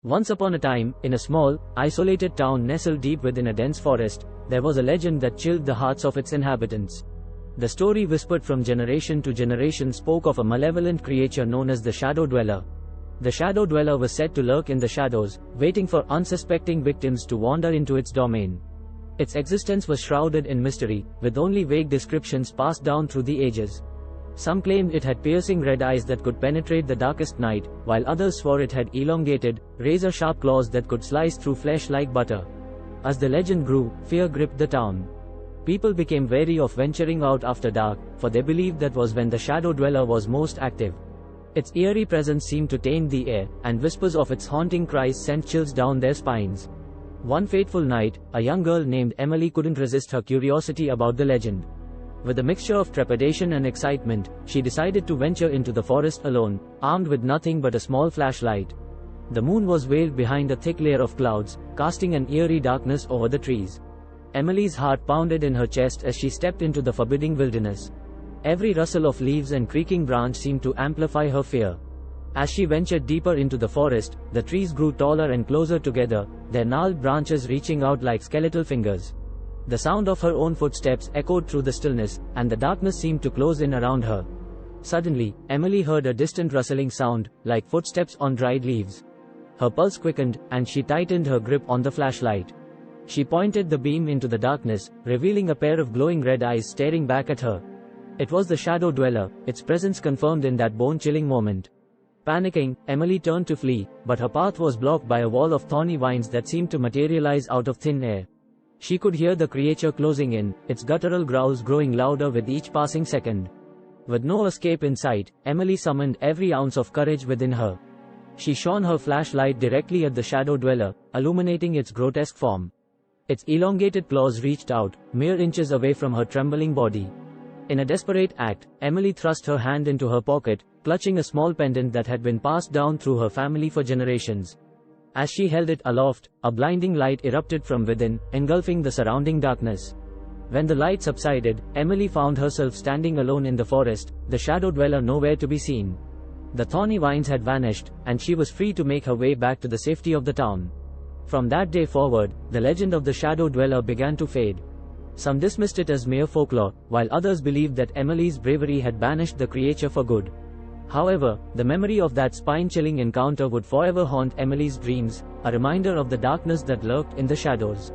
Once upon a time, in a small, isolated town nestled deep within a dense forest, there was a legend that chilled the hearts of its inhabitants. The story, whispered from generation to generation, spoke of a malevolent creature known as the Shadow Dweller. The Shadow Dweller was said to lurk in the shadows, waiting for unsuspecting victims to wander into its domain. Its existence was shrouded in mystery, with only vague descriptions passed down through the ages. Some claimed it had piercing red eyes that could penetrate the darkest night, while others swore it had elongated, razor-sharp claws that could slice through flesh like butter. As the legend grew, fear gripped the town. People became wary of venturing out after dark, for they believed that was when the Shadow Dweller was most active. Its eerie presence seemed to taint the air, and whispers of its haunting cries sent chills down their spines. One fateful night, a young girl named Emily couldn't resist her curiosity about the legend. With a mixture of trepidation and excitement, she decided to venture into the forest alone, armed with nothing but a small flashlight. The moon was veiled behind a thick layer of clouds, casting an eerie darkness over the trees. Emily's heart pounded in her chest as she stepped into the forbidding wilderness. Every rustle of leaves and creaking branch seemed to amplify her fear. As she ventured deeper into the forest, the trees grew taller and closer together, their gnarled branches reaching out like skeletal fingers. The sound of her own footsteps echoed through the stillness, and the darkness seemed to close in around her. Suddenly, Emily heard a distant rustling sound, like footsteps on dried leaves. Her pulse quickened, and she tightened her grip on the flashlight. She pointed the beam into the darkness, revealing a pair of glowing red eyes staring back at her. It was the Shadow Dweller, its presence confirmed in that bone-chilling moment. Panicking, Emily turned to flee, but her path was blocked by a wall of thorny vines that seemed to materialize out of thin air. She could hear the creature closing in, its guttural growls growing louder with each passing second. With no escape in sight, Emily summoned every ounce of courage within her. She shone her flashlight directly at the Shadow Dweller, illuminating its grotesque form. Its elongated claws reached out, mere inches away from her trembling body. In a desperate act, Emily thrust her hand into her pocket, clutching a small pendant that had been passed down through her family for generations. As she held it aloft, a blinding light erupted from within, engulfing the surrounding darkness. When the light subsided, Emily found herself standing alone in the forest, the Shadow Dweller nowhere to be seen. The thorny vines had vanished, and she was free to make her way back to the safety of the town. From that day forward, the legend of the Shadow Dweller began to fade. Some dismissed it as mere folklore, while others believed that Emily's bravery had banished the creature for good. However, the memory of that spine-chilling encounter would forever haunt Emily's dreams, a reminder of the darkness that lurked in the shadows.